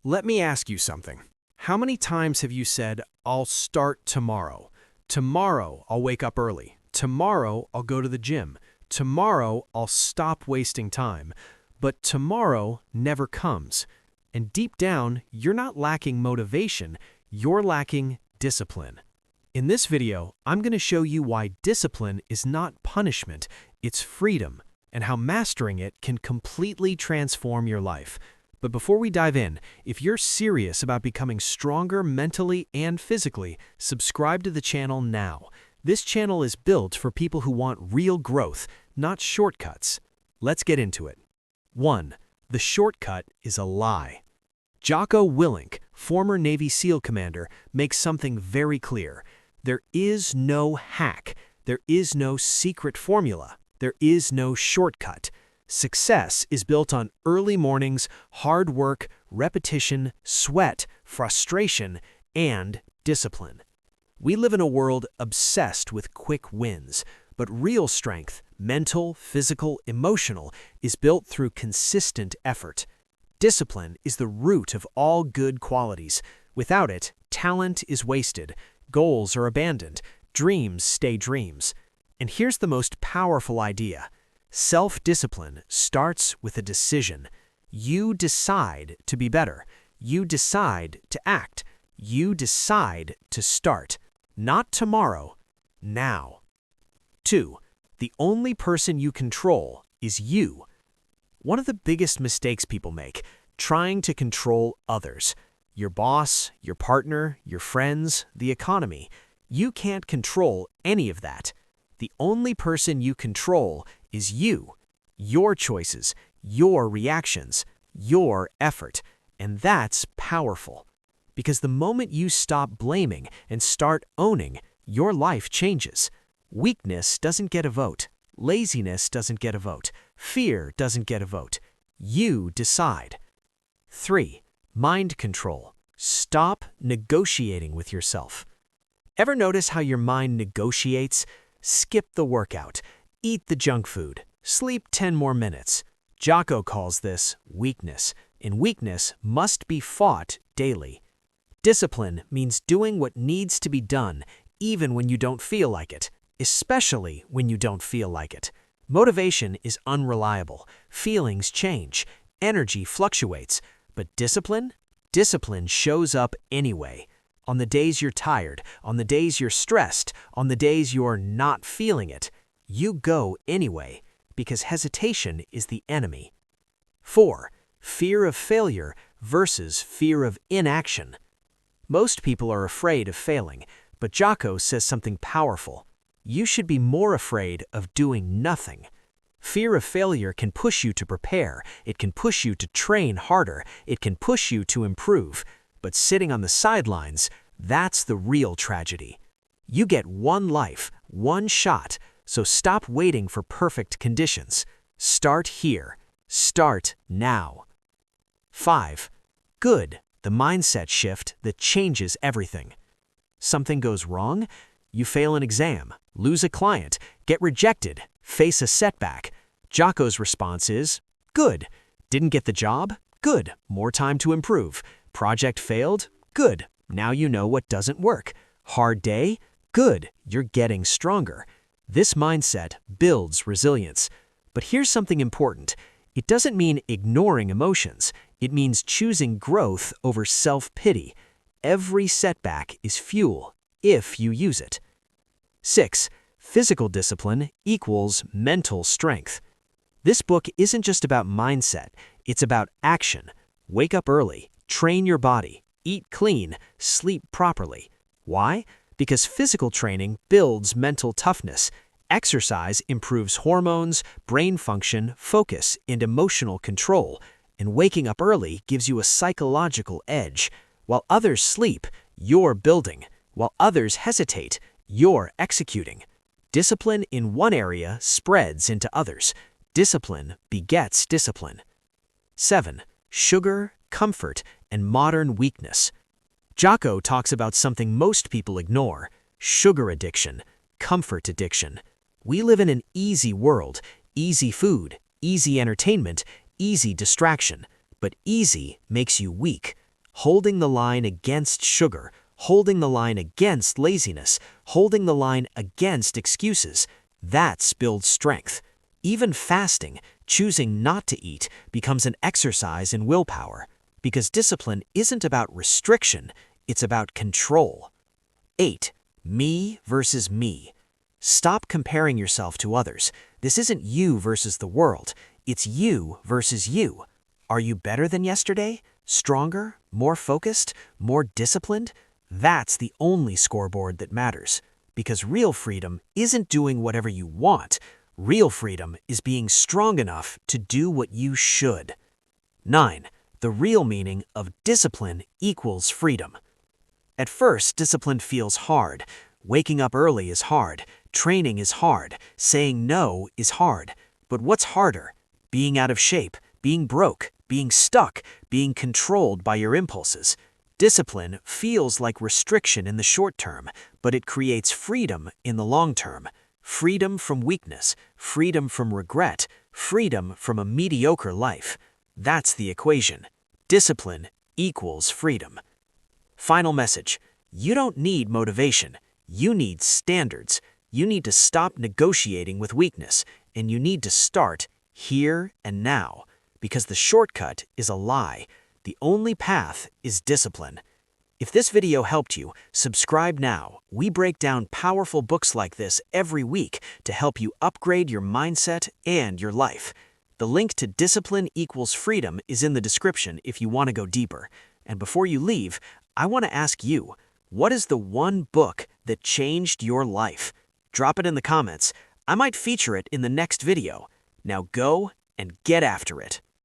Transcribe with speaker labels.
Speaker 1: Let me ask you something. How many times have you said, I'll start tomorrow? Tomorrow, I'll wake up early. Tomorrow, I'll go to the gym. Tomorrow, I'll stop wasting time. But tomorrow never comes. And deep down, you're not lacking motivation, you're lacking discipline. In this video, I'm going to show you why discipline is not punishment, it's freedom, and how mastering it can completely transform your life. But before we dive in, if you're serious about becoming stronger mentally and physically, subscribe to the channel now. This channel is built for people who want real growth, not shortcuts. Let's get into it. 1. The shortcut is a lie. Jocko Willink, former Navy SEAL commander, makes something very clear. There is no hack. There is no secret formula. There is no shortcut. Success is built on early mornings, hard work, repetition, sweat, frustration, and discipline. We live in a world obsessed with quick wins, but real strength, mental, physical, emotional, is built through consistent effort. Discipline is the root of all good qualities. Without it, talent is wasted, goals are abandoned, dreams stay dreams. And here's the most powerful idea. Self-discipline starts with a decision. You decide to be better. You decide to act. You decide to start. Not tomorrow, now. 2. The only person you control is you. One of the biggest mistakes people make, trying to control others. Your boss, your partner, your friends, the economy. You can't control any of that. The only person you control is you, your choices, your reactions, your effort. And that's powerful. Because the moment you stop blaming and start owning, your life changes. Weakness doesn't get a vote. Laziness doesn't get a vote. Fear doesn't get a vote. You decide. 3. Mind control. Stop negotiating with yourself. Ever notice how your mind negotiates? Skip the workout. Eat the junk food. Sleep 10 more minutes. Jocko calls this weakness, and weakness must be fought daily. Discipline means doing what needs to be done, even when you don't feel like it, especially when you don't feel like it. Motivation is unreliable. Feelings change. Energy fluctuates. But discipline? Discipline shows up anyway. On the days you're tired, on the days you're stressed, on the days you're not feeling it, you go anyway, because hesitation is the enemy. 4. Fear of failure versus fear of inaction. Most people are afraid of failing, but Jocko says something powerful. You should be more afraid of doing nothing. Fear of failure can push you to prepare, it can push you to train harder, it can push you to improve. But sitting on the sidelines, that's the real tragedy. You get one life, one shot, so stop waiting for perfect conditions. Start here. Start now. 5. Good, the mindset shift that changes everything. Something goes wrong? You fail an exam, lose a client, get rejected, face a setback. Jocko's response is, good. Didn't get the job? Good, more time to improve. Project failed? Good, now you know what doesn't work. Hard day? Good, you're getting stronger. This mindset builds resilience. But here's something important. It doesn't mean ignoring emotions. It means choosing growth over self-pity. Every setback is fuel, if you use it. 6. Physical discipline equals mental strength. This book isn't just about mindset, it's about action. Wake up early, train your body, eat clean, sleep properly. Why? Because physical training builds mental toughness. Exercise improves hormones, brain function, focus, and emotional control. And waking up early gives you a psychological edge. While others sleep, you're building. While others hesitate, you're executing. Discipline in one area spreads into others. Discipline begets discipline. 7. Sugar, comfort, and modern weakness. Jocko talks about something most people ignore: sugar addiction, comfort addiction. We live in an easy world, easy food, easy entertainment, easy distraction. But easy makes you weak.
Speaker 2: holding the line against sugar, holding the line against laziness, holding the line against excuses. That's builds strength. Even fasting, choosing not to eat, becomes an exercise in willpower, because discipline isn't about restriction, it's about control. 8. Me versus me. Stop comparing yourself to others. This isn't you versus the world, it's you versus you. Are you better than yesterday? Stronger? More focused? More disciplined? That's the only scoreboard that matters. Because real freedom isn't doing whatever you want. Real freedom is being strong enough to do what you should. 9. The real meaning of discipline equals freedom. At first, discipline feels hard. Waking up early is hard. Training is hard. Saying no is hard. But what's harder? Being out of shape, being broke, being stuck, being controlled by your impulses. Discipline feels like restriction in the short term, but it creates freedom in the long term. Freedom from weakness, freedom from regret, freedom from a mediocre life. That's the equation. Discipline equals freedom. Final message. You don't need motivation. You need standards. You need to stop negotiating with weakness, and you need to start here and now, because the shortcut is a lie. The only path is discipline. If this video helped you, subscribe now. We break down powerful books like this every week to help you upgrade your mindset and your life. The link to Discipline Equals Freedom is in the description if you want to go deeper. And before you leave, I want to ask you, what is the one book that changed your life? Drop it in the comments. I might feature it in the next video. Now go and get after it.